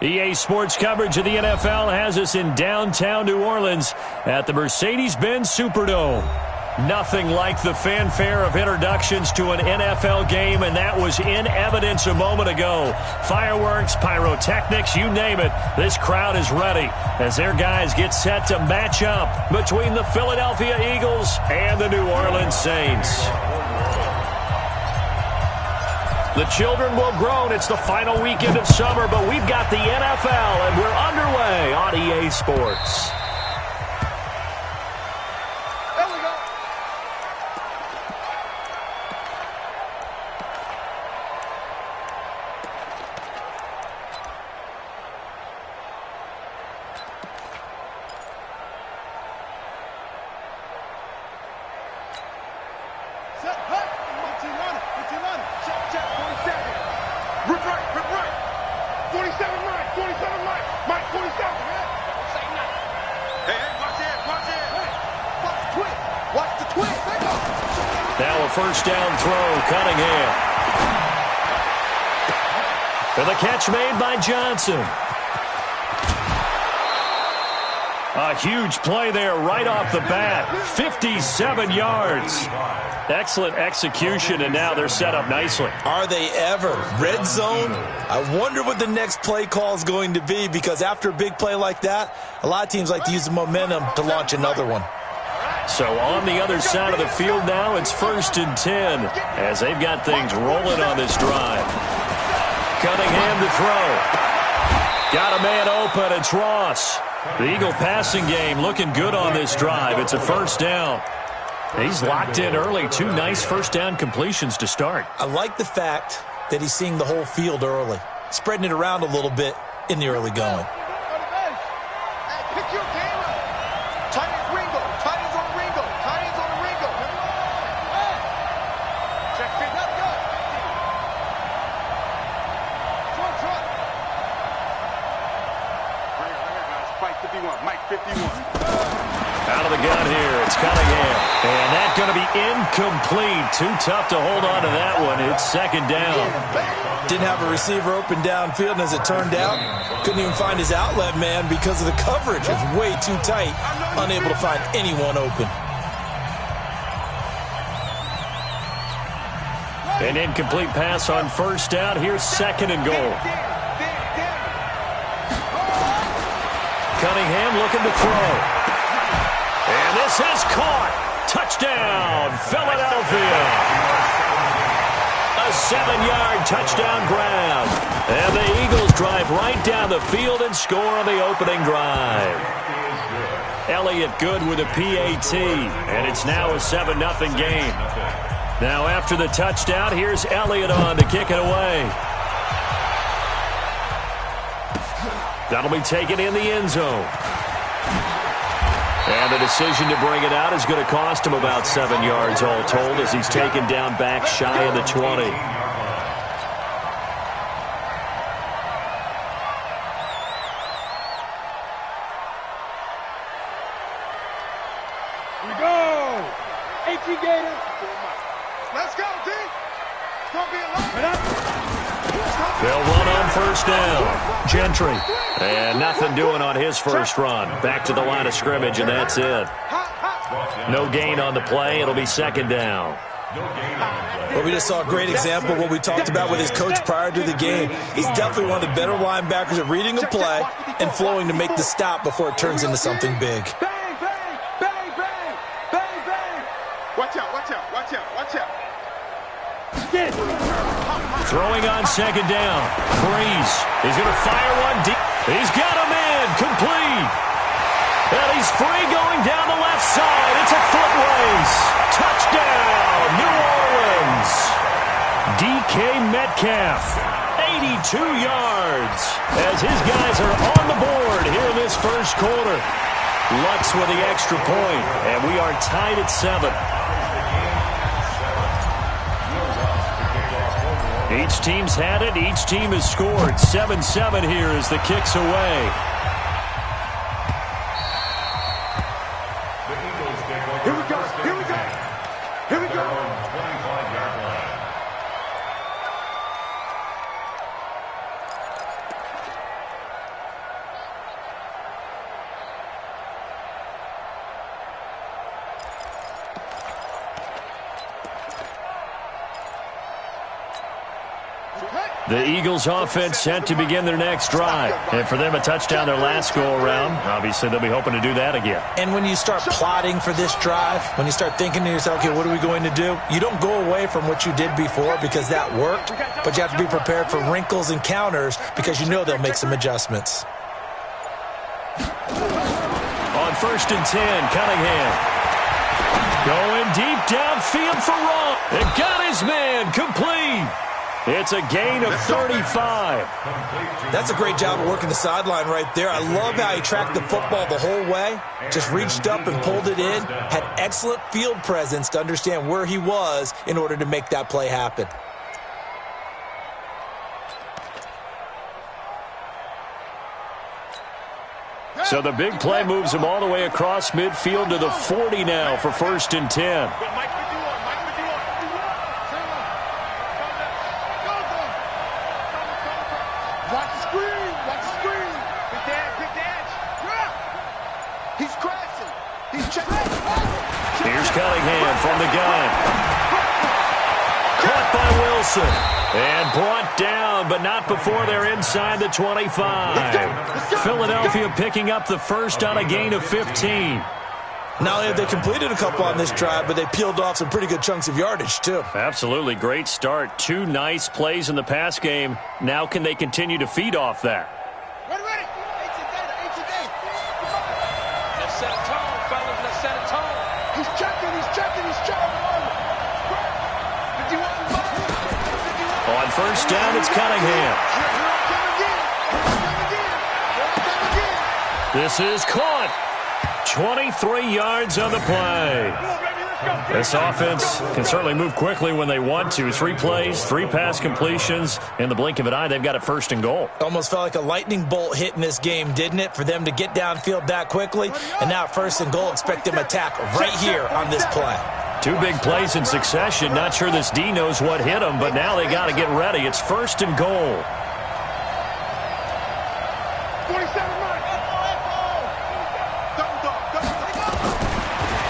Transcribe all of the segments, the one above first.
EA Sports coverage of the NFL has us in downtown New Orleans at the Mercedes-Benz Superdome. Nothing like the fanfare of introductions to an NFL game, and that was in evidence a moment ago. Fireworks, pyrotechnics, you name it. This crowd is ready as their guys get set to match up between the Philadelphia Eagles and the New Orleans Saints. The children will groan. It's the final weekend of summer, but we've got the NFL, and we're underway on EA Sports. Now a first down throw, Cunningham. And the catch made by Johnson. A huge play there right off the bat. 57 yards. Excellent execution, and now they're set up nicely. Are they ever? Red zone? I wonder what the next play call is going to be, because after a big play like that, a lot of teams like to use the momentum to launch another one. So on the other side of the field now, it's 1st and 10 as they've got things rolling on this drive. Cunningham to throw. Got a man open. It's Ross. The Eagle passing game looking good on this drive. It's a first down. He's locked in early. 2 nice first down completions to start. I like the fact that he's seeing the whole field early, spreading it around a little bit in the early going. Out of the gun here, it's Cunningham. And that's going to be incomplete. Too tough to hold on to that one. It's 2nd down. Didn't have a receiver open downfield, and as it turned out, couldn't even find his outlet man because of the coverage. It's way too tight, unable to find anyone open. An incomplete pass on first down. Here's 2nd and goal. Cunningham looking to throw. And this is caught. Touchdown, Philadelphia. A 7-yard touchdown grab. And the Eagles drive right down the field and score on the opening drive. Elliott good with a PAT. And it's now a 7-0 game. Now after the touchdown, here's Elliott on to kick it away. That'll be taken in the end zone. And the decision to bring it out is going to cost him about 7 yards all told as he's taken down back shy of the 20. Here we go. AT Gator. Let's go, D. Don't be alone. They'll run on first down. Gentry. And nothing doing on his first run. Back to the line of scrimmage, and that's it. No gain on the play. It'll be 2nd down. Well, we just saw a great example of what we talked about with his coach prior to the game. He's definitely one of the better linebackers at reading a play and flowing to make the stop before it turns into something big. Bang, bang, bang, bang, bang, bang. Watch out, watch out, watch out, watch out. Throwing on 2nd down. Breeze. He's going to fire one deep. He's got him in. Complete. And he's free going down the left side. It's a foot race. Touchdown, New Orleans. DK Metcalf, 82 yards. As his guys are on the board here in this first quarter. Lutz with the extra point, and we are tied at 7. Each team's had it. Each team has scored. 7-7 here as the kick's away. Here we go. Here we go. Here we go. The Eagles offense set to begin their next drive. And for them, a touchdown their last go-around. Obviously, they'll be hoping to do that again. And when you start plotting for this drive, when you start thinking to yourself, okay, what are we going to do? You don't go away from what you did before because that worked, but you have to be prepared for wrinkles and counters because you know they'll make some adjustments. On 1st and 10, Cunningham. Going deep downfield for Ross. It got his man complete. It's a gain of 35. That's a great job of working the sideline right there. I love how he tracked the football the whole way. Just reached up and pulled it in. Had excellent field presence to understand where he was in order to make that play happen. So the big play moves him all the way across midfield to the 40 now for 1st and 10. Watch the screen. Watch the screen. Good dash. He's crashing. He's checking. Here's Cunningham from the gun. Caught by Wilson. And brought down, but not before they're inside the 25. Philadelphia picking up the first on a gain of 15. Not only have they completed a couple on this drive, but they peeled off some pretty good chunks of yardage, too. Absolutely. Great start. 2 nice plays in the pass game. Now can they continue to feed off that? Ready. Let's set a tone, fellas. Let's set a tone. He's checking. On 1st down, it's Cunningham. This is caught. 23 yards on the play. This offense can certainly move quickly when they want to. 3 plays, 3 pass completions. In the blink of an eye, they've got it 1st and goal. Almost felt like a lightning bolt hit in this game, didn't it? For them to get downfield that quickly. And now 1st and goal, expect them to attack right here on this play. 2 big plays in succession. Not sure this D knows what hit them, but now they got to get ready. It's 1st and goal. 47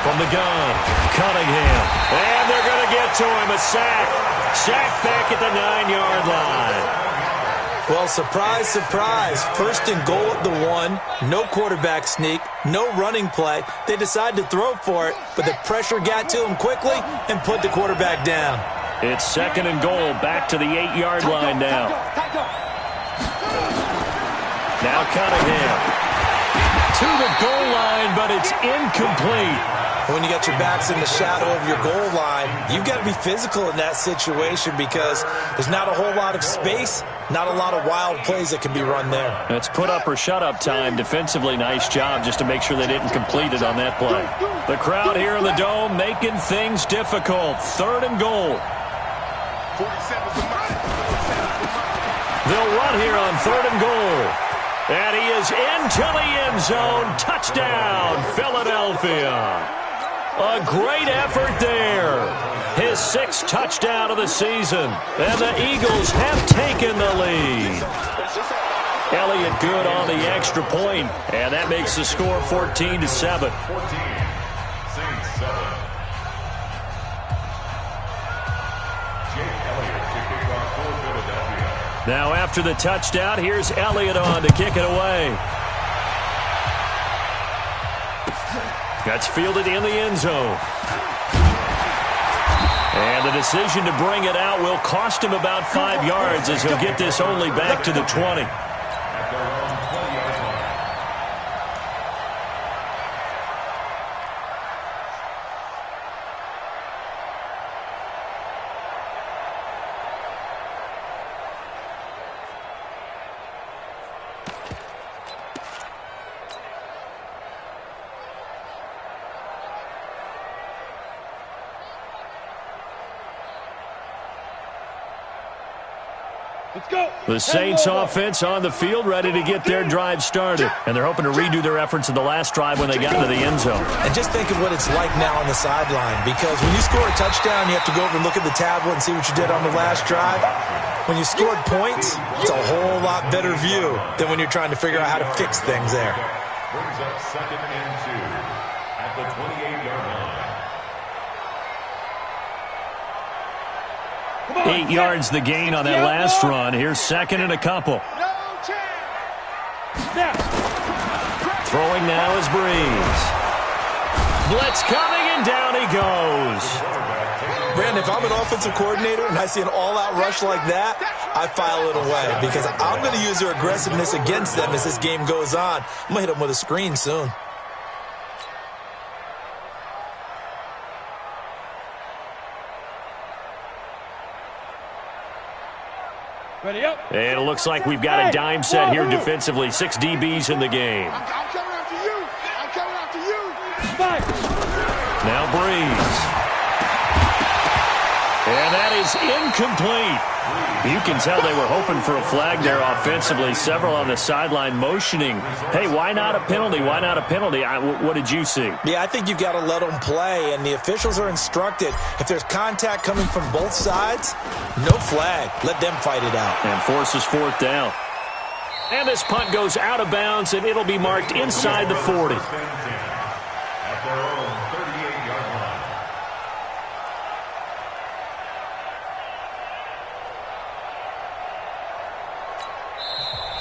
From the gun, Cunningham. And they're going to get to him. A sack. Sack back at the 9-yard line. Well, surprise, surprise. 1st and goal at the 1. No quarterback sneak. No running play. They decide to throw for it, but the pressure got to him quickly and put the quarterback down. It's 2nd and goal. Back to the 8-yard line now. Now Cunningham. To the goal line, but it's incomplete. When you got your backs in the shadow of your goal line, you've got to be physical in that situation because there's not a whole lot of space, not a lot of wild plays that can be run there. It's put up or shut up time. Defensively, nice job just to make sure they didn't complete it on that play. The crowd here in the Dome making things difficult. 3rd and goal. They'll run here on 3rd and goal. And he is into the end zone. Touchdown, Philadelphia. A great effort there. His 6th touchdown of the season. And the Eagles have taken the lead. Elliott good on the extra point, and that makes the score 14-7. Now after the touchdown, here's Elliott on to kick it away. That's fielded in the end zone. And the decision to bring it out will cost him about 5 yards as he'll get this only back to the 20. The Saints offense on the field ready to get their drive started. And they're hoping to redo their efforts in the last drive when they got into the end zone. And just think of what it's like now on the sideline, because when you score a touchdown, you have to go over and look at the tablet and see what you did on the last drive. When you scored points, it's a whole lot better view than when you're trying to figure out how to fix things there. Brings up 2nd and 2 at the 28-yard line. 8 yards the gain on that last run. Here's second and a couple. Throwing now is Breeze. Blitz coming, and down he goes. Brandon, if I'm an offensive coordinator and I see an all-out rush like that, I file it away because I'm going to use their aggressiveness against them as this game goes on. I'm going to hit them with a screen soon. And it looks like we've got a dime set here defensively. 6 DBs in the game. I'm coming after you. I'm coming after you. Now Breeze. And that is incomplete. You can tell they were hoping for a flag there offensively. Several on the sideline motioning. Hey, why not a penalty? Why not a penalty? What did you see? Yeah, I think you've got to let them play, and the officials are instructed. If there's contact coming from both sides, no flag. Let them fight it out. And forces fourth down. And this punt goes out of bounds, and it'll be marked inside the 40. At their own 38-yard line.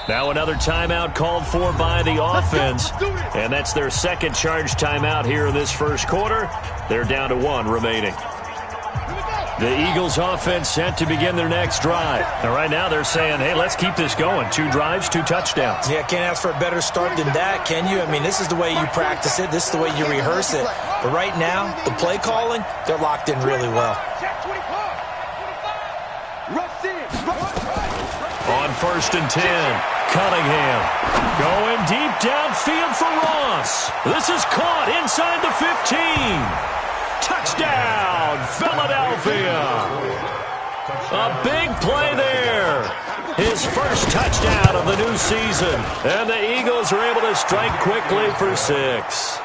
Now another timeout called for by the offense. And that's their second charge timeout here in this first quarter. They're down to 1 remaining. The Eagles offense set to begin their next drive. And right now they're saying, hey, let's keep this going. 2 drives, 2 touchdowns. Yeah, can't ask for a better start than that, can you? I mean, this is the way you practice it. This is the way you rehearse it. But right now, the play calling, they're locked in really well. On first and 10, Cunningham going deep downfield for Ross. This is caught inside the 15. Touchdown, Philadelphia. A big play there. His first touchdown of the new season. And the Eagles are able to strike quickly for 6.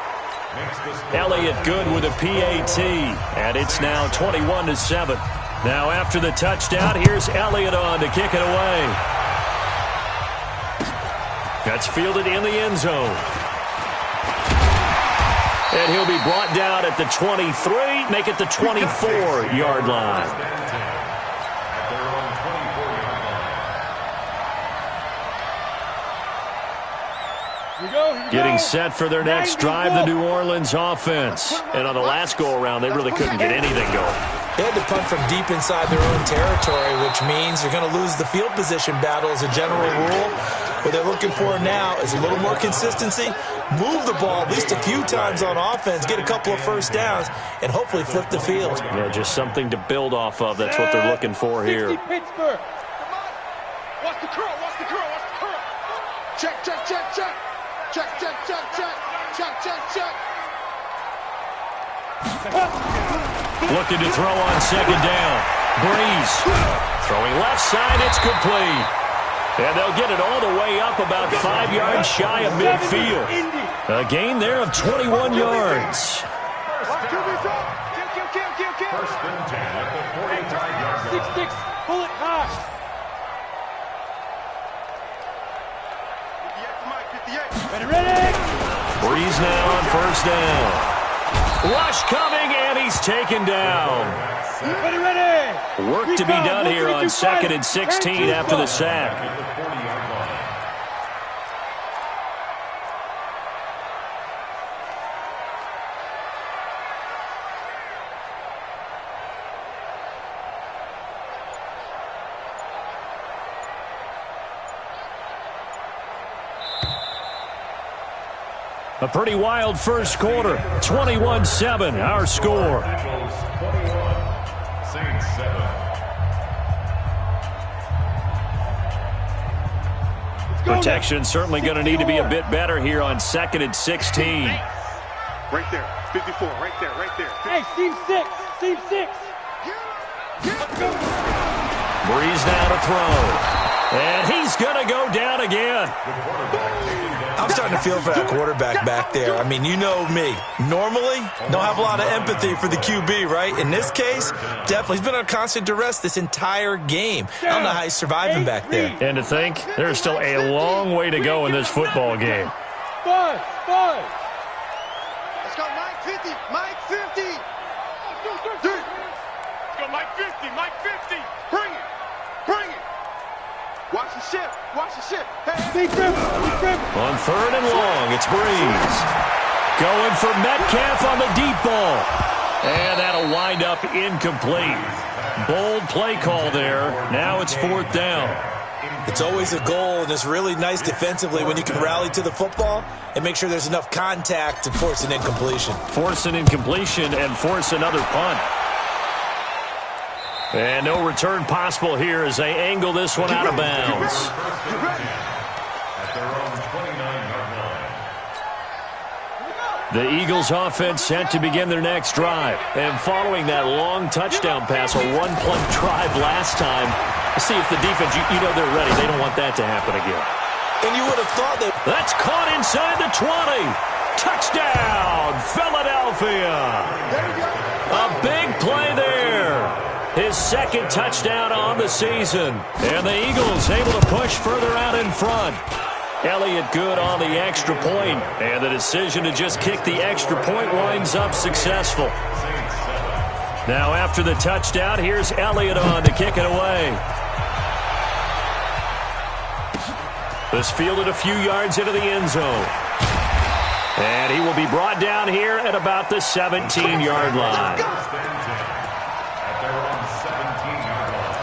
Elliott good with a PAT. And it's now 21-7. Now after the touchdown, here's Elliott on to kick it away. That's fielded in the end zone. And he'll be brought down at the 23, make it the 24-yard line. Getting set for their next drive, the New Orleans offense. And on the last go-around, they really couldn't get anything going. They had to punt from deep inside their own territory, which means you're going to lose the field position battle as a general rule. What they're looking for now is a little more consistency, move the ball at least a few times on offense, get a couple of first downs, and hopefully flip the field. Yeah, just something to build off of. That's what they're looking for here. Pittsburgh. Watch the curl, watch the curl, watch the curl. Check, check, check, check. Check, check, check, check. Check, check, check. Looking to throw on second down. Breeze throwing left side, it's complete. And they'll get it all the way up about 5 yards shy of midfield. A gain there of 21 yards. First and 10 at the 45-yard line. 6-6, pull it high. 58, ready. Breeze now on first down. Rush coming, and he's taken down. Ready. Work to be done here on second and 16 after the sack. At the 40-yard line. A pretty wild first quarter. 21-7, our score. Eagles 21, Saints 7. Protection certainly going to need to be a bit better here on second and 16. Right there, 54, right there. Hey, Team 6, Team 6. Breeze now to throw. And he's going to go down again. I'm starting to feel for that quarterback back there. I mean, you know me. Normally, don't have a lot of empathy for the QB, right? In this case, definitely. He's been on constant duress this entire game. I don't know how he's surviving back there. And to think, there's still a long way to go in this football game. Five. Let's go, Mike 50, Mike 50. go, Mike 50, Mike 50. Bring it. Bring it. Watch the ship. Watch the ship. Hey, On third and long, it's Breeze. Going for Metcalf on the deep ball. And that'll wind up incomplete. Bold play call there. Now it's fourth down. It's always a goal, and it's really nice defensively when you can rally to the football and make sure there's enough contact to force an incompletion. Force an incompletion and force another punt. And no return possible here as they angle this one out of bounds. At their own 29-yard line. The Eagles offense set to begin their next drive. And following that long touchdown pass, a one-play drive last time, see if the defense, you know they're ready. They don't want that to happen again. And you would have thought that. That's caught inside the 20. Touchdown, Philadelphia. A big play there. His second touchdown on the season. And the Eagles able to push further out in front. Elliott good on the extra point. And the decision to just kick the extra point winds up successful. Now after the touchdown, here's Elliott on to kick it away. This fielded a few yards into the end zone. And he will be brought down here at about the 17-yard line. At their own 17-yard line.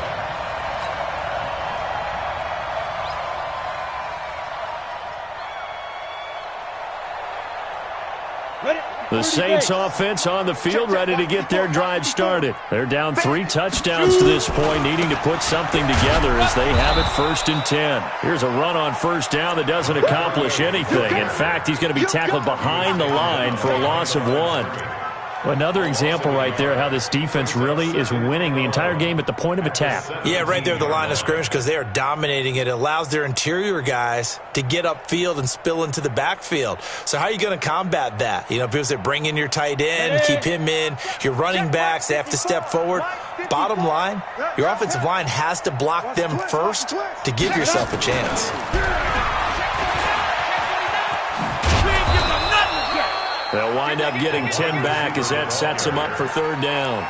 The Saints offense on the field ready to get their drive started. They're down 3 touchdowns to this point, needing to put something together as they have it 1st and 10. Here's a run on first down that doesn't accomplish anything. In fact, he's going to be tackled behind the line for a loss of 1. Another example right there how this defense really is winning the entire game at the point of attack. Yeah, right there at the line of scrimmage because they are dominating it. It allows their interior guys to get upfield and spill into the backfield. So how are you going to combat that? You know, because they bring in your tight end, keep him in. Your running backs, they have to step forward. Bottom line, your offensive line has to block them first to give yourself a chance. They'll wind up getting 10 back as that sets them up for third down.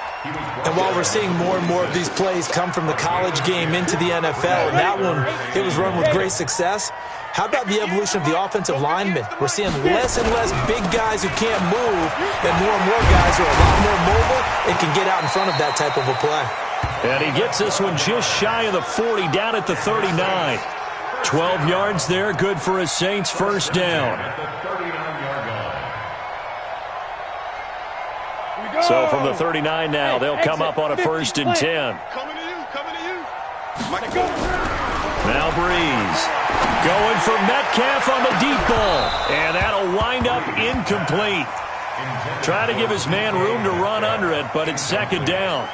And while we're seeing more and more of these plays come from the college game into the NFL, and that one, it was run with great success, how about the evolution of the offensive linemen? We're seeing less and less big guys who can't move, and more guys who are a lot more mobile and can get out in front of that type of a play. And he gets this one just shy of the 40, down at the 39. 12 yards there, good for a Saints first down. So from the 39 now, they'll come up on a 1st and 10. coming to you. Now Breeze going for Metcalf on the deep ball. And that'll wind up incomplete. Try to give his man room to run under it, but it's 2nd down.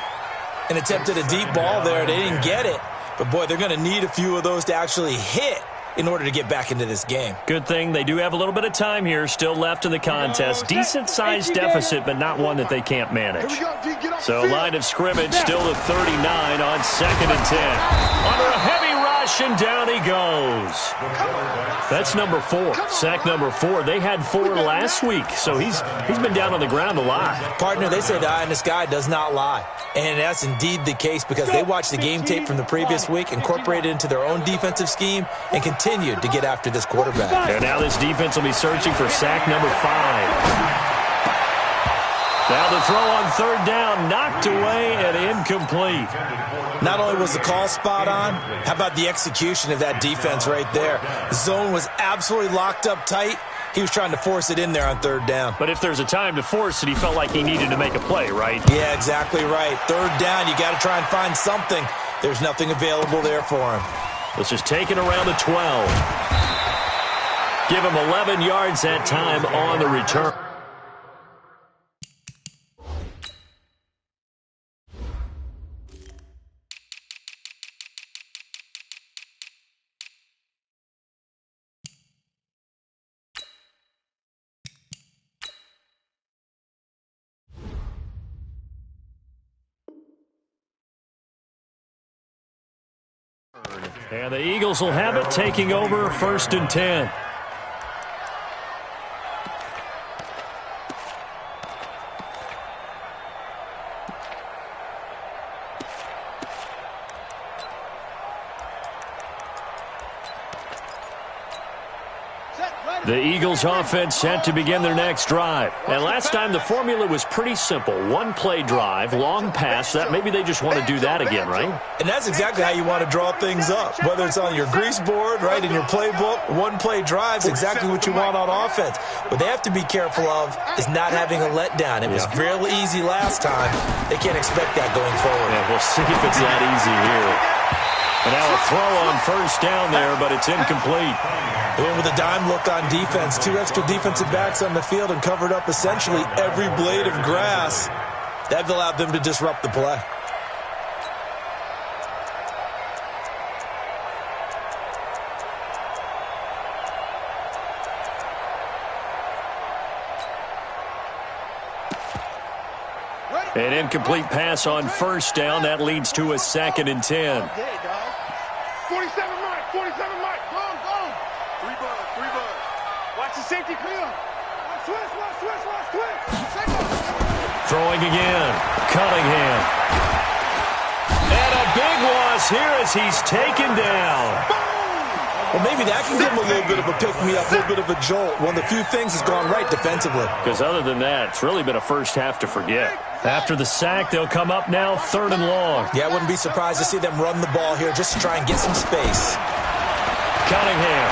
And attempted a deep ball there. They didn't get it. But, boy, they're going to need a few of those to actually hit in order to get back into this game. Good thing they do have a little bit of time here still left in the contest. Decent-sized deficit, but not one that they can't manage. So line of scrimmage still to 39 on 2nd and 10. Under a heavy rush, and down he goes. That's number 4. Sack number 4. They had 4 last week, so he's been down on the ground a lot. Partner, they say the eye in the sky does not lie. And that's indeed the case because they watched the game tape from the previous week, incorporated it into their own defensive scheme, and continued to get after this quarterback. And now this defense will be searching for sack number 5. Now the throw on 3rd down, knocked away and incomplete. Not only was the call spot on, how about the execution of that defense right there? The zone was absolutely locked up tight. He was trying to force it in there on 3rd down. But if there's a time to force it, he felt like he needed to make a play, right? Yeah, exactly right. 3rd down, you got to try and find something. There's nothing available there for him. This is taken around the 12. Give him 11 yards that time on the return. And the Eagles will have it, taking over 1st and 10. The Eagles offense set to begin their next drive. And last time the formula was pretty simple. One play drive, long pass. That maybe they just want to do that again, right? And that's exactly how you want to draw things up. Whether it's on your grease board, right, in your playbook, one play drive is exactly what you want on offense. What they have to be careful of is not having a letdown. It was real easy last time. They can't expect that going forward. Yeah, we'll see if it's that easy here. And now a throw on first down there, but it's incomplete. They went with a dime look on defense. 2 extra defensive backs on the field and covered up essentially every blade of grass. That allowed them to disrupt the play. An incomplete pass on first down. That leads to a 2nd and 10. 47 Mike, 47 Mike. Go. 3 buds. Watch the safety clear. Switch. Throwing again. Cunningham. And a big loss here as he's taken down. Well, maybe that can give him a little bit of a pick-me-up, a little bit of a jolt. One of the few things has gone right defensively. Because other than that, it's really been a first half to forget. After the sack, they'll come up now 3rd and long. Yeah, I wouldn't be surprised to see them run the ball here just to try and get some space. Cunningham.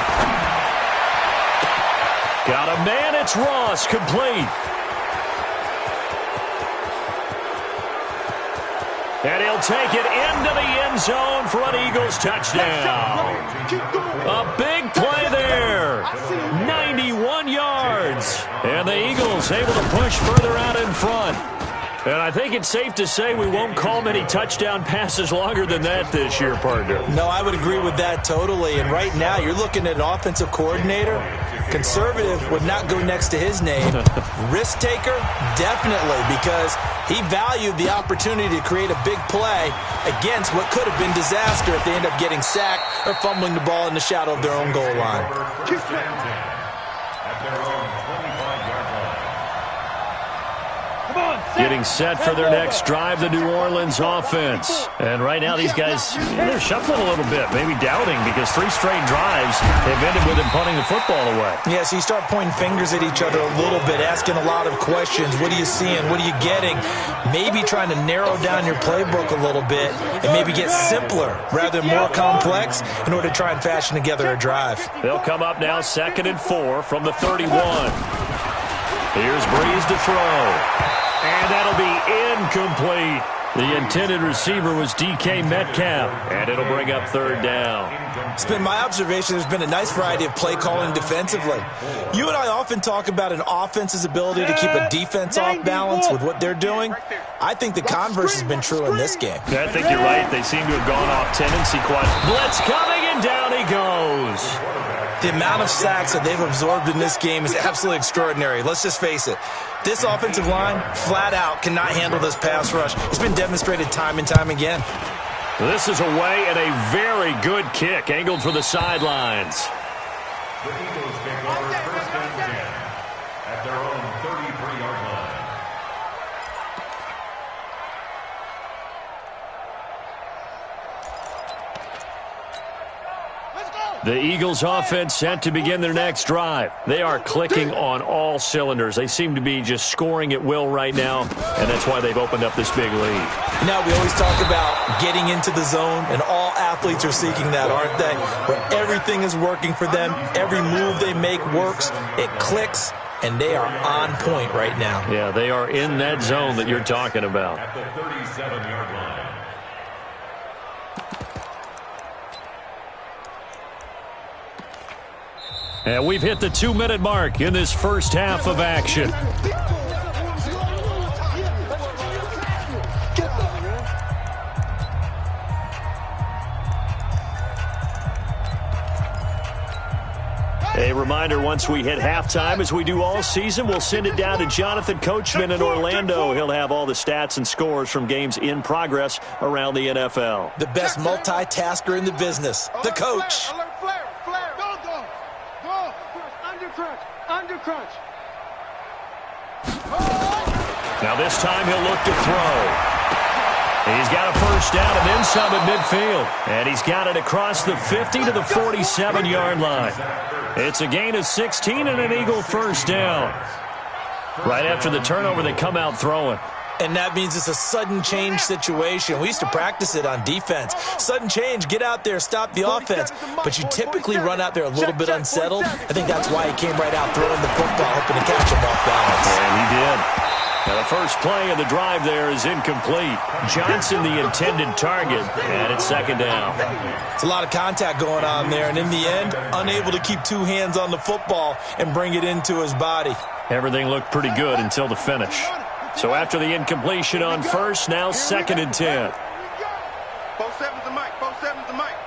Got a man. It's Ross. Complete. And he'll take it into the end zone for an Eagles touchdown. A big play there. 91 yards. And the Eagles able to push further out in front. And I think it's safe to say we won't call many touchdown passes longer than that this year, partner. No, I would agree with that totally. And right now, you're looking at an offensive coordinator. Conservative would not go next to his name. Risk taker, definitely, because he valued the opportunity to create a big play against what could have been disaster if they end up getting sacked or fumbling the ball in the shadow of their own goal line. Getting set for their next drive, the New Orleans offense. And right now these guys, they're shuffling a little bit, maybe doubting, because 3 straight drives have ended with them punting the football away. Yeah, so you start pointing fingers at each other a little bit, asking a lot of questions. What are you seeing? What are you getting? Maybe trying to narrow down your playbook a little bit and maybe get simpler rather than more complex in order to try and fashion together a drive. They'll come up now 2nd and 4 from the 31. Here's Breeze to throw. And that'll be incomplete. The intended receiver was DK Metcalf. And it'll bring up 3rd down. It's been my observation there's been a nice variety of play calling defensively. You and I often talk about an offense's ability to keep a defense off balance with what they're doing. I think the converse has been true in this game. I think you're right. They seem to have gone off tendency quite. Blitz coming, and down he goes. The amount of sacks that they've absorbed in this game is absolutely extraordinary. Let's just face it. This offensive line, flat out, cannot handle this pass rush. It's been demonstrated time and time again. This is away and a very good kick, angled for the sidelines. The Eagles take over 1st and 10 at their own 33-yard line. The Eagles offense set to begin their next drive. They are clicking on all cylinders. They seem to be just scoring at will right now, and that's why they've opened up this big lead. Now, we always talk about getting into the zone, and all athletes are seeking that, aren't they? Where everything is working for them, every move they make works, it clicks, and they are on point right now. Yeah, they are in that zone that you're talking about. At the 37-yard line. And we've hit the 2-minute mark in this first half of action. A reminder, once we hit halftime, as we do all season, we'll send it down to Jonathan Coachman in Orlando. He'll have all the stats and scores from games in progress around the NFL. The best multitasker in the business, the coach. Under crunch. Now this time he'll look to throw. He's got a first down and then some at midfield. And he's got it across the 50 to the 47-yard line. It's a gain of 16 and an Eagle first down. Right after the turnover, they come out throwing. And that means it's a sudden change situation. We used to practice it on defense. Sudden change, get out there, stop the offense. But you typically run out there a little bit unsettled. I think that's why he came right out throwing the football, hoping to catch him off balance. And he did. Now the first play of the drive there is incomplete. Johnson the intended target, and it's second down. It's a lot of contact going on there, and in the end, unable to keep two hands on the football and bring it into his body. Everything looked pretty good until the finish. So after the incompletion on first, now second and 10. Both sevens and Mike. Both sevens and Mike.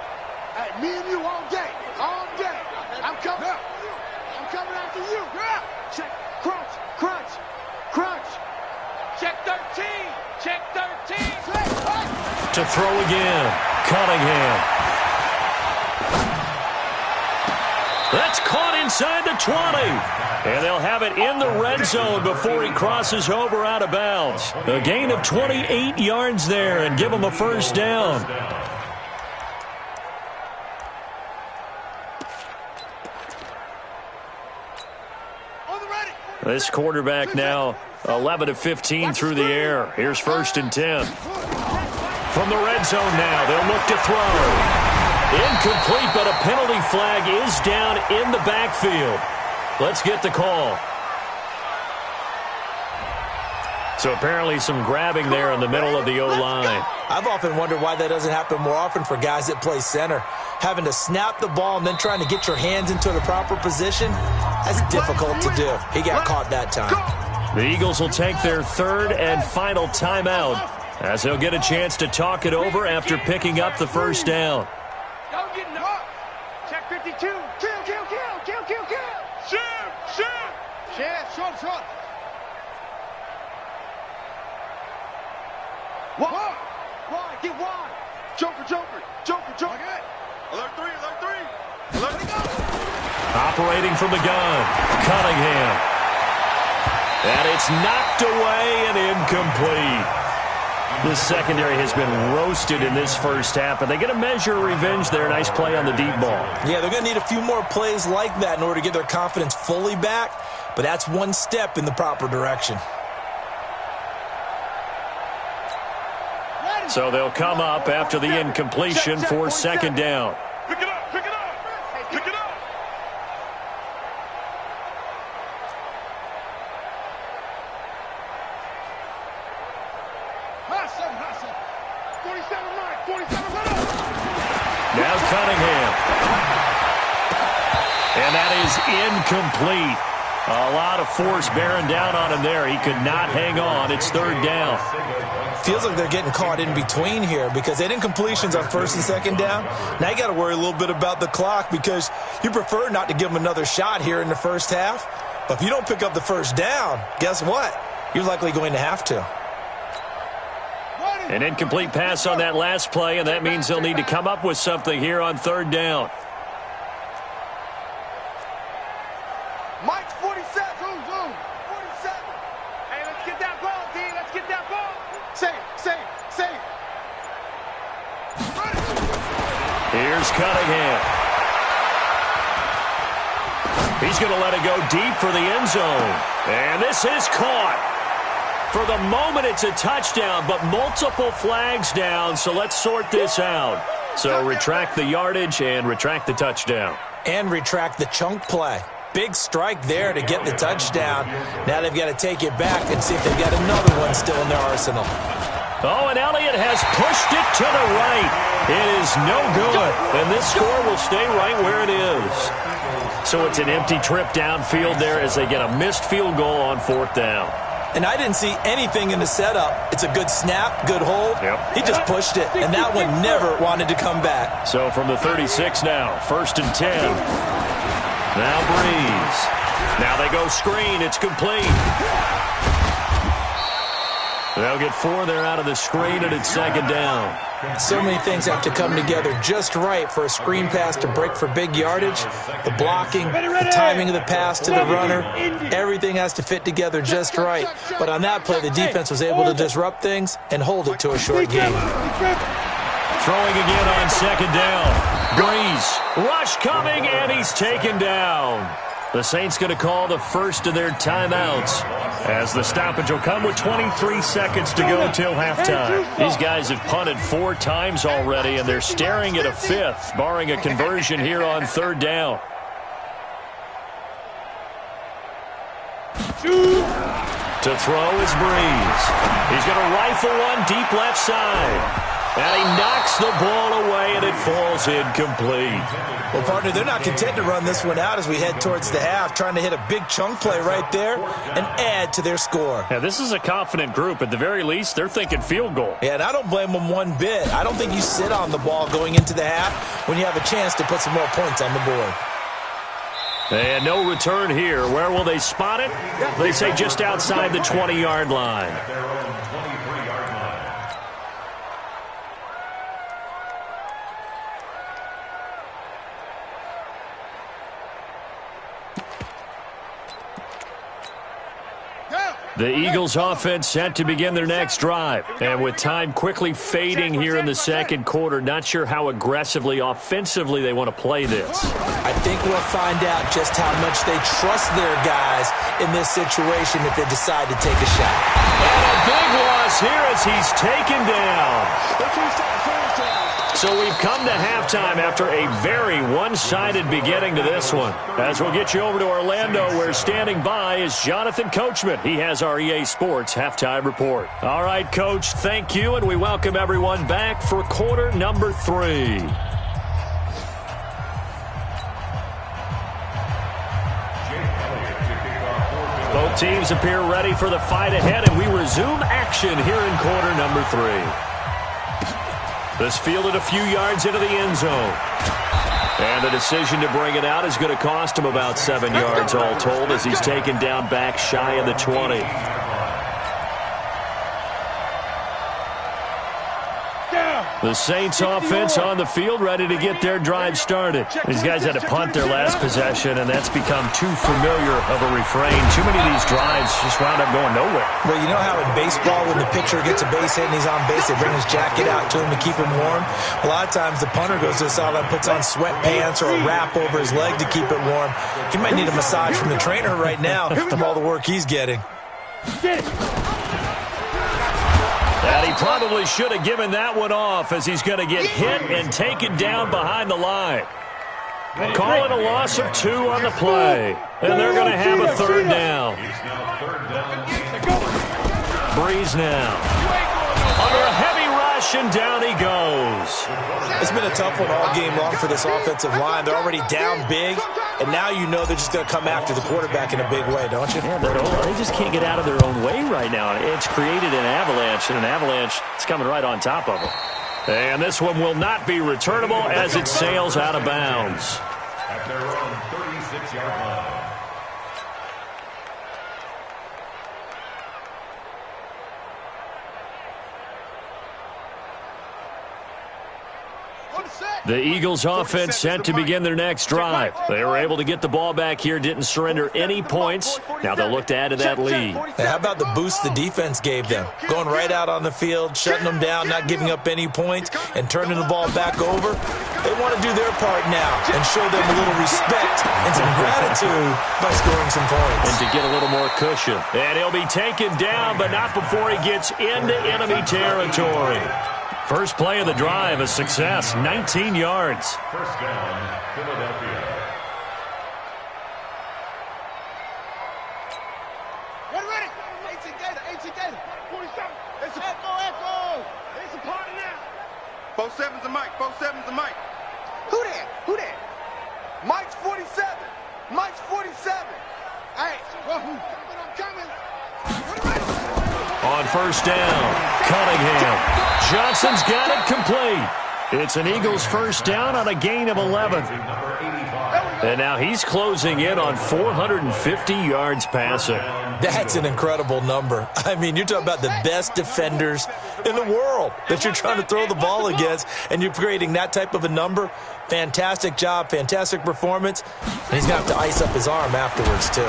Hey, me and you all day. All day. I'm coming. I'm coming after you. Check. Crunch. Crunch. Crunch. Check 13. Check 13. To throw again. Cunningham. That's caught inside the 20. And they'll have it in the red zone before he crosses over out of bounds. A gain of 28 yards there and give him a first down. This quarterback now 11 of 15 through the air. Here's first and 10. From the red zone now, they'll look to throw. Incomplete, but a penalty flag is down in the backfield. Let's get the call. So apparently some grabbing there in the middle of the O-line. I've often wondered why that doesn't happen more often for guys that play center. Having to snap the ball and then trying to get your hands into the proper position, that's difficult to do. He got caught that time. The Eagles will take their third and final timeout as they'll get a chance to talk it over after picking up the first down. Don't get up. Check 52. Kill, kill, kill, kill, kill, kill. Shoot, shoot. Share, short, short. Wide, wide, get wide. Joker, joker, joker, joker. Alert 3, alert 3. Alert 3. Operating from the gun, Cunningham. And it's knocked away and incomplete. The secondary has been roasted in this first half, but they get a measure of revenge there. Nice play on the deep ball. Yeah, they're going to need a few more plays like that in order to get their confidence fully back, but that's one step in the proper direction. So they'll come up after the incompletion for second down. Pick it up, pick it up, pick it up. High 47, Mike, 47, let up. Now Cunningham. And that is incomplete. A lot of force bearing down on him there. He could not hang on. It's third down. Feels like they're getting caught in between here because they had incompletions on first and second down. Now you got to worry a little bit about the clock because you prefer not to give them another shot here in the first half. But if you don't pick up the first down, guess what? You're likely going to have to. An incomplete pass on that last play, and that means they'll need to come up with something here on third down. Mike's 47. Zoom, zoom. 47. Hey, let's get that ball, D. Let's get that ball. Save, save, save. Here's Cunningham. He's going to let it go deep for the end zone. And this is caught. For the moment, it's a touchdown, but multiple flags down, so let's sort this out. So retract the yardage and retract the touchdown. And retract the chunk play. Big strike there to get the touchdown. Now they've got to take it back and see if they've got another one still in their arsenal. Oh, and Elliott has pushed it to the right. It is no good, and this score will stay right where it is. So it's an empty trip downfield there as they get a missed field goal on fourth down. And I didn't see anything in the setup. It's a good snap, good hold. Yep. He just pushed it, and that one never wanted to come back. So from the 36 now, first and 10. Now Breeze. Now they go screen. It's complete. They'll get 4 there out of the screen, and it's second down. So many things have to come together just right for a screen pass to break for big yardage. The blocking, the timing of the pass to the runner, everything has to fit together just right. But on that play, the defense was able to disrupt things and hold it to a short game. Throwing again on second down. Breeze, rush coming, and he's taken down. The Saints going to call the first of their timeouts as the stoppage will come with 23 seconds to go till halftime. These guys have punted 4 times already, and they're staring at a 5th, barring a conversion here on third down. To throw is Breeze. He's going to rifle one deep left side. And he knocks the ball away, and it falls incomplete. Well, partner, they're not content to run this one out as we head towards the half, trying to hit a big chunk play right there and add to their score. Yeah, this is a confident group. At the very least, they're thinking field goal. Yeah, and I don't blame them one bit. I don't think you sit on the ball going into the half when you have a chance to put some more points on the board. And no return here. Where will they spot it? They say just outside the 20-yard line. The Eagles offense set to begin their next drive. And with time quickly fading here in the second quarter, not sure how aggressively, offensively they want to play this. I think we'll find out just how much they trust their guys in this situation if they decide to take a shot. And a big loss here as he's taken down. So we've come to halftime after a very one-sided beginning to this one. As we'll get you over to Orlando, where standing by is Jonathan Coachman. He has our EA Sports halftime report. All right, Coach, thank you, and we welcome everyone back for quarter number 3. Both teams appear ready for the fight ahead, and we resume action here in quarter number 3. This fielded a few yards into the end zone. And the decision to bring it out is going to cost him about 7 yards all told as he's taken down back shy of the 20. The Saints offense on the field ready to get their drive started. These guys had to punt their last possession, and that's become too familiar of a refrain. Too many of these drives just wound up going nowhere. Well, you know how in baseball when the pitcher gets a base hit and he's on base, they bring his jacket out to him to keep him warm? A lot of times the punter goes to the sideline, puts on sweatpants or a wrap over his leg to keep it warm. He might need a massage from the trainer right now from all the work he's getting. And he probably should have given that one off as he's going to get hit and taken down behind the line. Call it a loss of 2 on the play. And they're going to have a third down. Breeze now. Under a heavy rush, and down he goes. It's been a tough one all game long for this offensive line. They're already down big, and now you know they're just going to come after the quarterback in a big way, don't you? Yeah, they just can't get out of their own way right now. It's created an avalanche, and an avalanche is coming right on top of them. And this one will not be returnable as it sails out of bounds. At their own 36-yard line. The Eagles offense set to begin their next drive. They were able to get the ball back here, didn't surrender any points. Now they'll look to add to that lead. Hey, how about the boost the defense gave them? Going right out on the field, shutting them down, not giving up any points, and turning the ball back over. They want to do their part now and show them a little respect and some gratitude by scoring some points. And to get a little more cushion. And he'll be taken down, but not before he gets into enemy territory. First play of the drive, a success, 19 yards. First down, Philadelphia. Ready. 18 Gator. 47. It's echo. It's a party now. 47's a Mike. 47's a Mike. Who that? Mike's 47. Mike's 47. Hey, I'm coming. On first down, Cunningham. Johnson's got it complete. It's an Eagles first down on a gain of 11. Number 85. And now he's closing in on 450 yards passing. That's an incredible number. I mean, you're talking about the best defenders in the world that you're trying to throw the ball against, and you're creating that type of a number. Fantastic job, fantastic performance. And he's going to have to ice up his arm afterwards, too.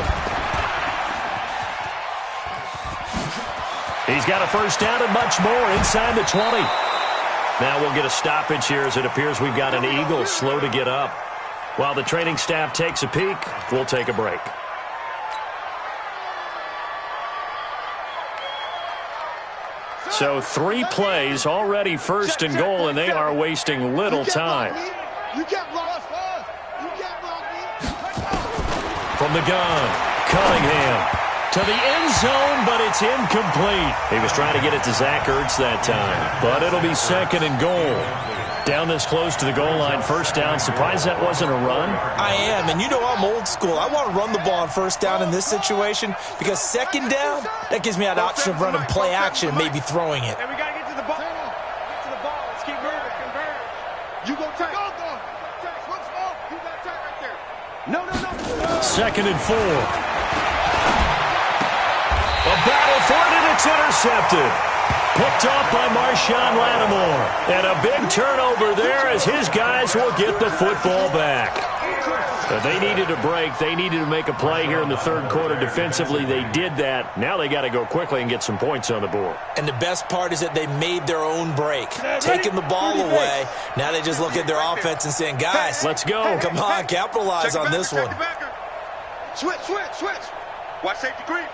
He's got a first down and much more inside the 20. Now we'll get a stoppage here as it appears we've got an Eagle slow to get up. While the training staff takes a peek, we'll take a break. So 3 plays, already first and goal, and they are wasting little time. You can't block us. You can't block me. From the gun, Cunningham to the end zone, but it's incomplete. He was trying to get it to Zach Ertz that time, but it'll be second and goal. Down this close to the goal line, first down. Surprised that wasn't a run? I am, and you know I'm old school. I want to run the ball on first down in this situation because second down, that gives me that option of running play action and maybe throwing it. And we got to get to the ball. Get to the ball. Let's keep moving. Convert. You go tight. Go. Switch off. You got tight right there. No. Second and 4. A battle for it, and it's intercepted. Picked off by Marshawn Lattimore. And a big turnover there as his guys will get the football back. But they needed a break. They needed to make a play here in the third quarter defensively. They did that. Now they got to go quickly and get some points on the board. And the best part is that they made their own break, taking the ball away. Now they just look at their offense and saying, guys, let's go. Come on, capitalize on this one. Switch. Watch safety creep.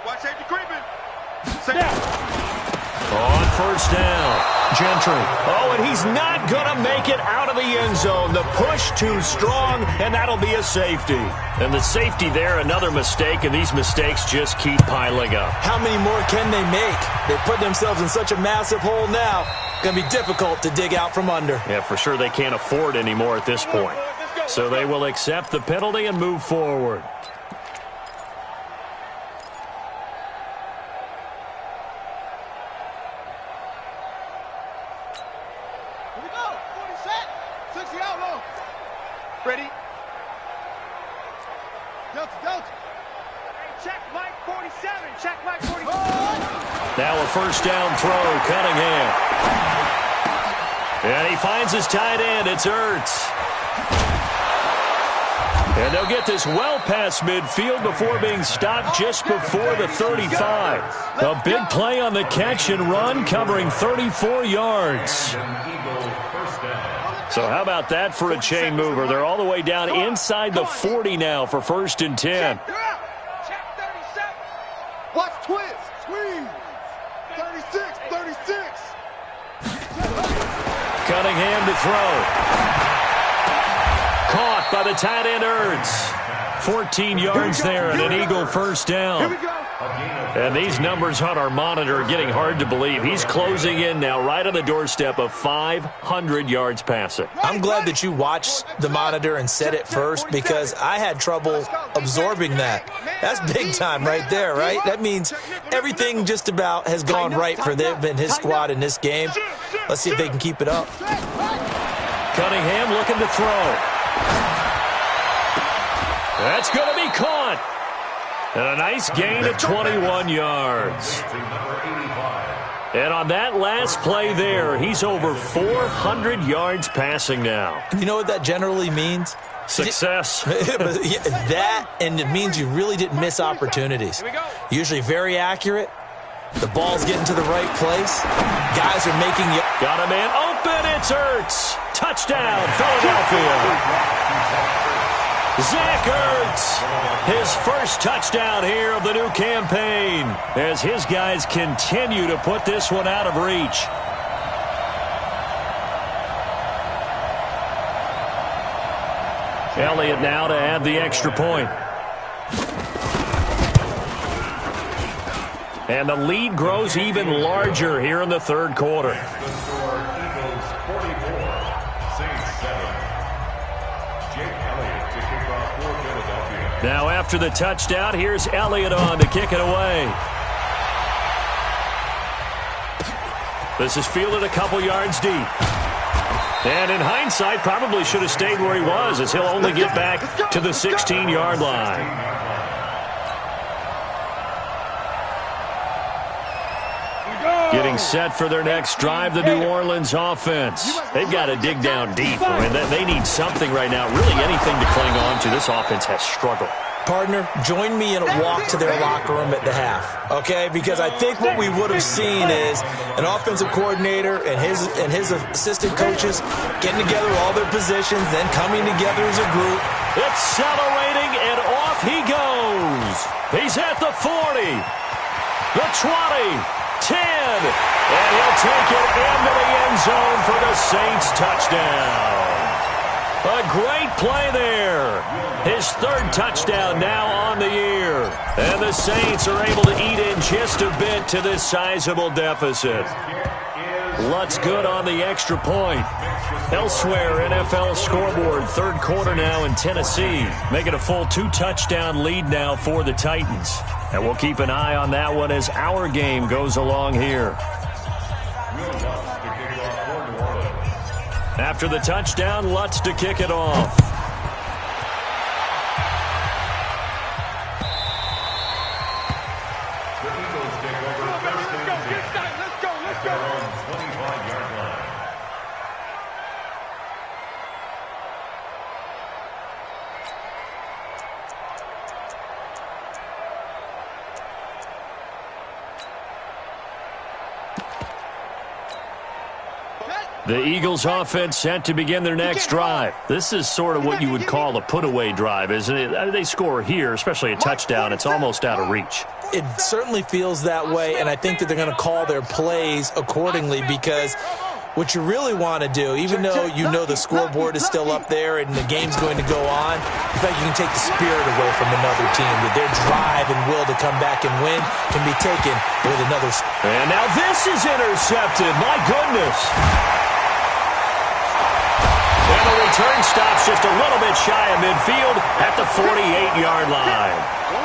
On first down, Gentry. Oh, and he's not going to make it out of the end zone. The push too strong, and that'll be a safety. And the safety there, another mistake, and these mistakes just keep piling up. How many more can they make? They put themselves in such a massive hole now. Going to be difficult to dig out from under. Yeah, for sure they can't afford anymore at this point. So they will accept the penalty and move forward. Ready? Delta. Check Mike 47. Check Mike 47. Now a first down throw, Cunningham. And he finds his tight end. It's Ertz. And they'll get this well past midfield before being stopped just before the 35. A big play on the catch and run, covering 34 yards. So how about that for a chain mover? They're all the way down inside the 40 now for first and 10. Check 37. Watch twist. Squeeze. 36. Cunningham to throw. Caught by the tight end Ertz. 14 yards there and an Eagle first down. Here we go. And these numbers on our monitor are getting hard to believe. He's closing in now right on the doorstep of 500 yards passing. I'm glad that you watched the monitor and said it first because I had trouble absorbing that. That's big time right there, right? That means everything just about has gone right for them and his squad in this game. Let's see if they can keep it up. Cunningham looking to throw. That's going to be caught. And a nice gain of 21 yards. And on that last play there, he's over 400 yards passing now. You know what that generally means? Success. That, and it means you really didn't miss opportunities. Usually very accurate. The ball's getting to the right place. Guys are making you. Got a man open. It's Ertz. Touchdown, Philadelphia. Zach Ertz, his first touchdown here of the new campaign as his guys continue to put this one out of reach. Elliott now to add the extra point. And the lead grows even larger here in the third quarter. Now after the touchdown, here's Elliott on to kick it away. This is fielded a couple yards deep. And in hindsight, probably should have stayed where he was, as he'll only get back to the 16-yard line. Getting set for their next drive, the New Orleans offense. They've got to dig down deep. I mean, they need something right now, really anything to cling on to. This offense has struggled. Partner, join me in a walk to their locker room at the half, okay? Because I think what we would have seen is an offensive coordinator and his assistant coaches getting together all their positions, then coming together as a group. Accelerating, and off he goes. He's at the 40, the 20, 10, and he'll take it into the end zone for the Saints touchdown. A great play there. His third touchdown now on the year. And the Saints are able to eat in just a bit to this sizable deficit. Lutz good on the extra point. Elsewhere, NFL scoreboard, third quarter now in Tennessee, making a full 2-touchdown lead now for the Titans. And we'll keep an eye on that one as our game goes along here. After the touchdown, Lutz to kick it off. The Eagles take over first and 10 at their own 25-yard line. The Eagles offense set to begin their next drive. This is sort of what you would call a put-away drive, isn't it? They score here, especially a touchdown. It's almost out of reach. It certainly feels that way, and I think that they're going to call their plays accordingly, because what you really want to do, even though you know the scoreboard is still up there and the game's going to go on, in fact, you can take the spirit away from another team, that their drive and will to come back and win can be taken with another score. And now this is intercepted. My goodness. And the return stops just a little bit shy of midfield at the 48-yard line.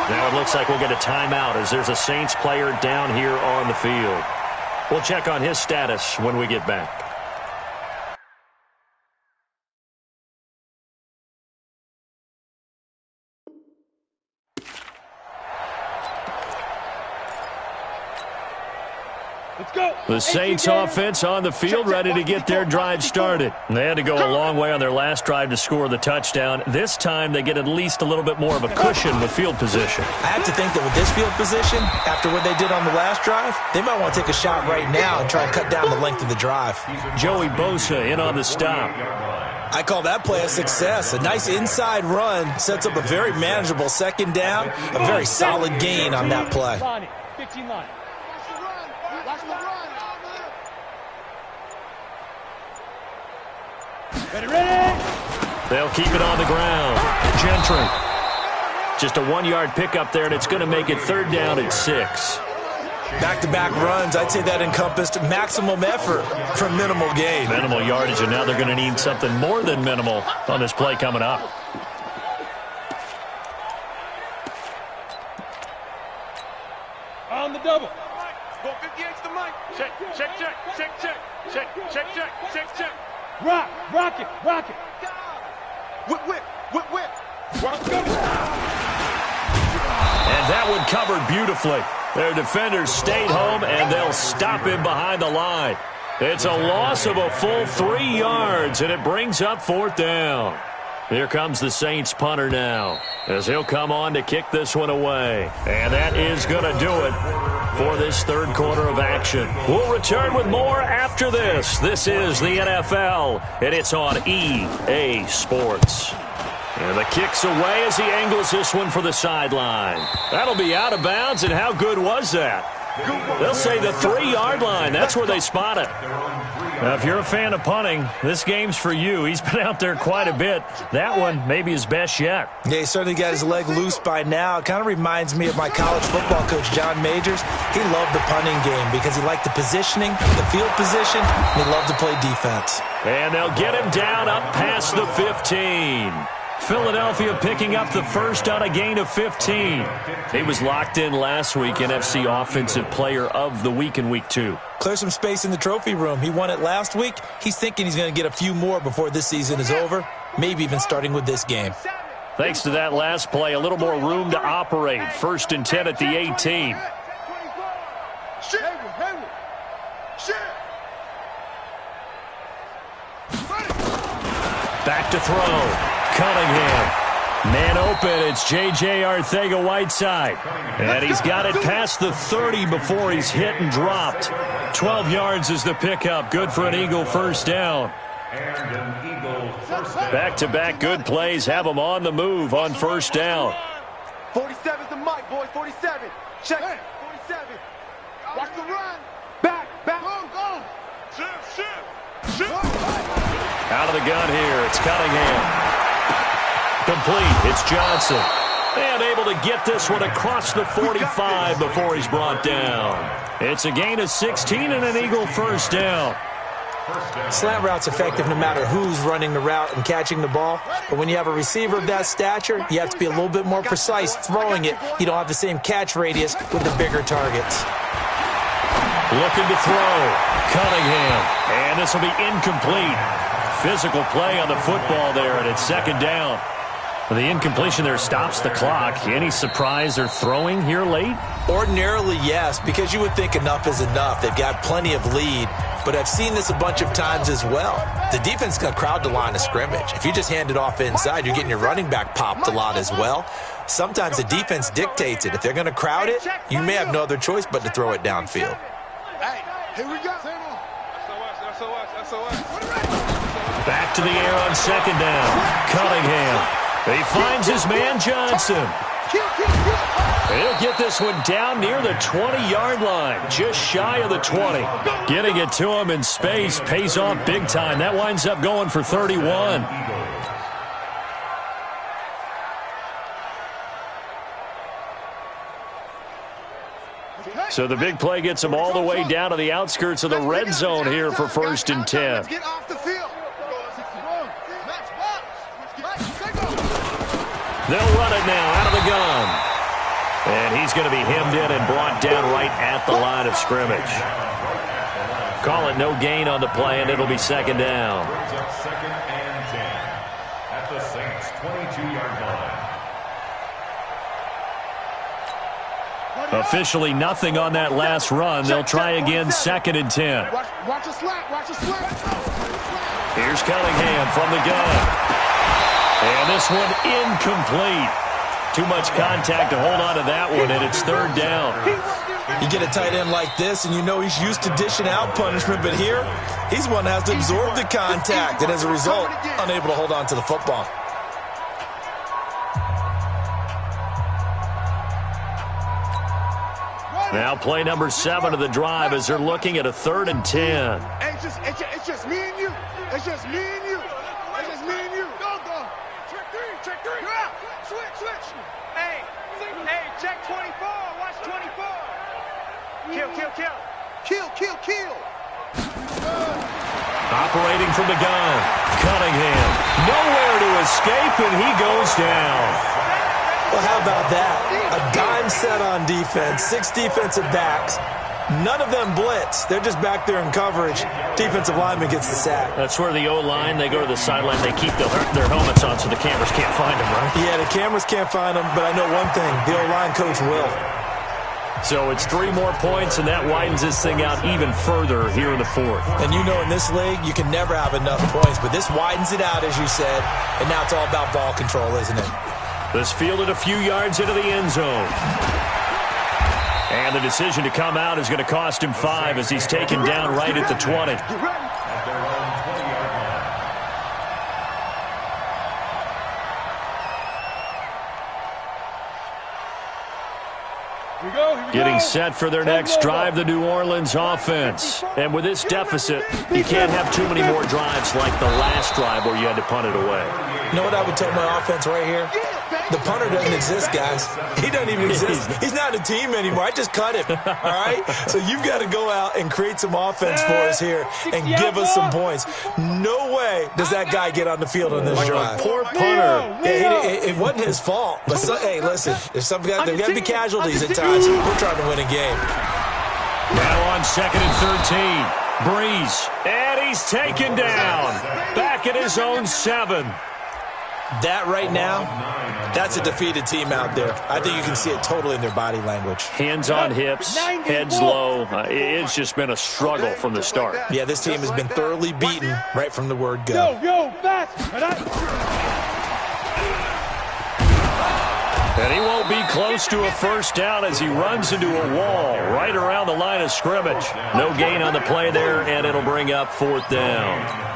Now it looks like we'll get a timeout as there's a Saints player down here on the field. We'll check on his status when we get back. The Saints offense on the field ready to get their drive started. They had to go a long way on their last drive to score the touchdown. This time they get at least a little bit more of a cushion with field position. I have to think that with this field position, after what they did on the last drive, they might want to take a shot right now and try and cut down the length of the drive. Joey Bosa in on the stop. I call that play a success. A nice inside run sets up a very manageable second down, a very solid gain on that play. 15 line. Ready. They'll keep it on the ground. Gentry. Just a 1-yard pickup there, and it's going to make it third down at 6. Back-to-back runs, I'd say that encompassed maximum effort for minimal gain. Minimal yardage, and now they're going to need something more than minimal on this play coming up. On the double. Go 58 to Mike. Check. Rock it. Whip. And that one covered beautifully. Their defenders stayed home, and they'll stop him behind the line. It's a loss of a full 3 yards, and it brings up fourth down. Here comes the Saints punter now, as he'll come on to kick this one away. And that is going to do it for this third quarter of action. We'll return with more after this. This is the NFL, and it's on EA Sports. And the kick's away as he angles this one for the sideline. That'll be out of bounds, and how good was that? They'll say the 3-yard line. That's where they spot it. Now, if you're a fan of punting, this game's for you. He's been out there quite a bit. That one maybe his best yet. Yeah, he certainly got his leg loose by now. It kind of reminds me of my college football coach, John Majors. He loved the punting game because he liked the positioning, the field position, and he loved to play defense. And they'll get him down up past the 15. Philadelphia picking up the first on a gain of 15. He was locked in last week, NFC Offensive Player of the Week in Week 2. Clear some space in the trophy room. He won it last week. He's thinking he's going to get a few more before this season is over, maybe even starting with this game. Thanks to that last play, a little more room to operate. 1st and 10 at the 18. Back to throw. Cunningham. Man open. It's J.J. Arcega-Whiteside. And he's got it past the 30 before he's hit and dropped. 12 yards is the pickup. Good for an Eagle first down. Back-to-back good plays have them on the move on first down. 47's the mic, boys. 47. Check it. 47. Watch the run. Back. Go. Shoot. Out of the gun here. It's Cunningham. Complete. It's Johnson. And able to get this one across the 45 before he's brought down. It's a gain of 16 and an Eagle first down. Slant route's effective no matter who's running the route and catching the ball. But when you have a receiver of that stature, you have to be a little bit more precise throwing it. You don't have the same catch radius with the bigger targets. Looking to throw. Cunningham. And this will be incomplete. Physical play on the football there, and it's 2nd down. The incompletion there stops the clock. Any surprise they're throwing here late? Ordinarily, yes, because you would think enough is enough. They've got plenty of lead, but I've seen this a bunch of times as well. The defense is going to crowd the line of scrimmage. If you just hand it off inside, you're getting your running back popped a lot as well. Sometimes the defense dictates it. If they're going to crowd it, you may have no other choice but to throw it downfield. Hey, here we go. Back to the air on 2nd down. Cunningham. He finds his man Johnson. He'll get this one down near the 20-yard line, just shy of the 20. Getting it to him in space pays off big time. That winds up going for 31. So the big play gets him all the way down to the outskirts of the red zone here for 1st and 10. Get off the field. They'll run it now out of the gun. And he's going to be hemmed in and brought down right at the line of scrimmage. Call it no gain on the play, and it'll be 2nd down. 2nd and 10 at the Saints' 22-yard line. Officially nothing on that last run. They'll try again 2nd and 10. Watch the slap. Here's Cunningham from the gun. And this one incomplete. Too much contact to hold on to that one, and it's 3rd down. You get a tight end like this, and you know he's used to dishing out punishment, but here, he's one that has to absorb the contact, and as a result, unable to hold on to the football. Now play number 7 of the drive as they're looking at a 3rd and 10. Hey, it's just me and you. It's just me and you. Go. Check three. Switch. Hey, check 24. Watch 24. Kill. Operating from the gun. Cunningham. Nowhere to escape, and he goes down. Well, how about that? A dime set on defense, 6 defensive backs. None of them blitz. They're just back there in coverage. Defensive lineman gets the sack. That's where the O-line, they go to the sideline, they keep their helmets on so the cameras can't find them, right? Yeah, the cameras can't find them, but I know one thing. The O-line coach will. So it's 3 more points, and that widens this thing out even further here in the 4th. And you know in this league, you can never have enough points, but this widens it out, as you said, and now it's all about ball control, isn't it? This fielded a few yards into the end zone. And the decision to come out is going to cost him 5 as he's taken down right at the 20. At their own 20-yard line. We Getting set for their next drive, the New Orleans offense. And with this deficit, you can't have too many more drives like the last drive where you had to punt it away. You know what I would tell my offense right here? The punter doesn't exist, guys. He doesn't even exist. He's not a team anymore. I just cut him, all right? So you've got to go out and create some offense for us here and give us some points. No way does that guy get on the field on this drive. Poor punter. Yeah, it wasn't his fault. But hey, listen, there's got to be casualties at times. We're trying to win a game. Now on 2nd and 13. Breeze. And he's taken down. Back at his own 7. That right now, that's a defeated team out there. I think you can see it totally in their body language. Hands on hips, heads low. It's just been a struggle from the start. Yeah, this team has been thoroughly beaten right from the word go. Fast. And he won't be close to a first down as he runs into a wall right around the line of scrimmage. No gain on the play there, and it'll bring up 4th down.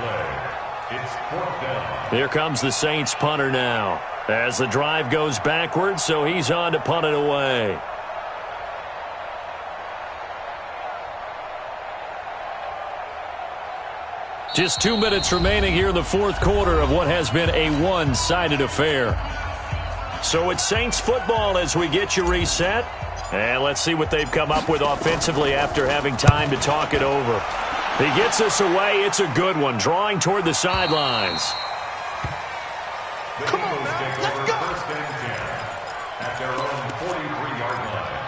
Here comes the Saints punter now as the drive goes backwards, so he's on to punt it away. Just 2 minutes remaining here in the 4th quarter of what has been a one-sided affair. So it's Saints football as we get you reset. And let's see what they've come up with offensively after having time to talk it over. He gets us away. It's a good one, drawing toward the sidelines. Come on, man. Let's go. First and 10 at their own 43-yard line.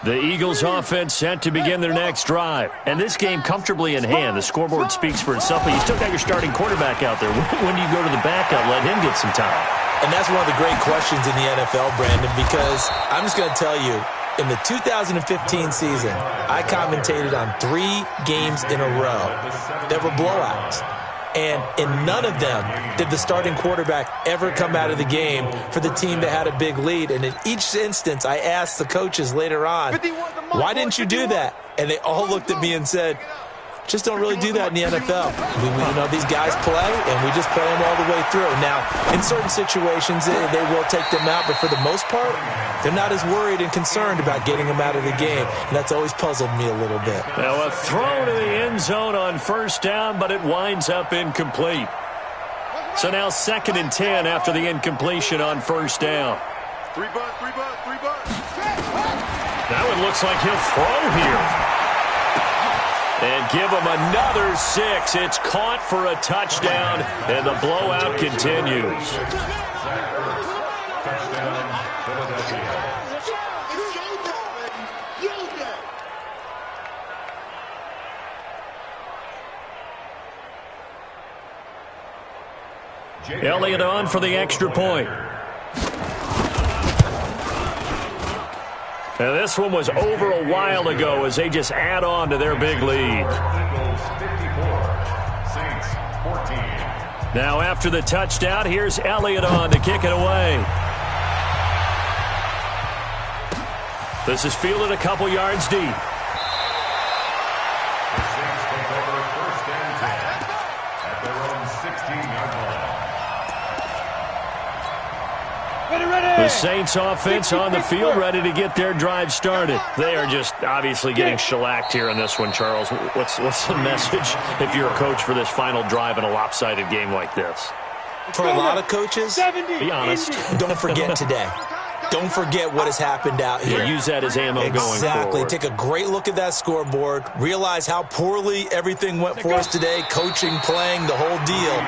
The Eagles offense set to begin their next drive. And this game comfortably in hand. The scoreboard speaks for itself, but you still got your starting quarterback out there. When do you go to the backup, let him get some time? And that's one of the great questions in the NFL, Brandon, because I'm just going to tell you, in the 2015 season, I commentated on 3 games in a row that were blowouts. And in none of them did the starting quarterback ever come out of the game for the team that had a big lead. And in each instance, I asked the coaches later on, why didn't you do that? And they all looked at me and said, just don't really do that in the NFL. You know, these guys play, and we just play them all the way through. Now, in certain situations, they will take them out, but for the most part, they're not as worried and concerned about getting them out of the game, and that's always puzzled me a little bit. Now, a throw to the end zone on first down, but it winds up incomplete. So now 2nd and 10 after the incompletion on first down. 3 bucks. That one looks like he'll throw here. And give him another 6. It's caught for a touchdown, and the blowout continues. Elliott on for the extra point. And this one was over a while ago as they just add on to their big lead. Now after the touchdown, here's Elliott on to kick it away. This is fielded a couple yards deep. The Saints offense on the field ready to get their drive started. They are just obviously getting shellacked here in this one, Charles. What's the message if you're a coach for this final drive in a lopsided game like this? For a lot of coaches, be honest. Don't forget today. Don't forget what has happened out here. Use that as ammo going forward. Exactly. Take a great look at that scoreboard. Realize how poorly everything went for us today. Coaching, playing, the whole deal.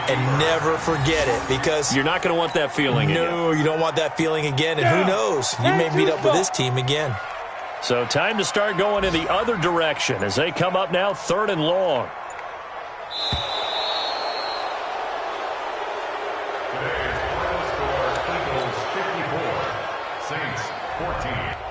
And never forget it, because you're not going to want that feeling again. No, you don't want that feeling again. And who knows? You may meet up with this team again. So time to start going in the other direction as they come up now 3rd and long. Today's final score, Eagles 54, Saints 14.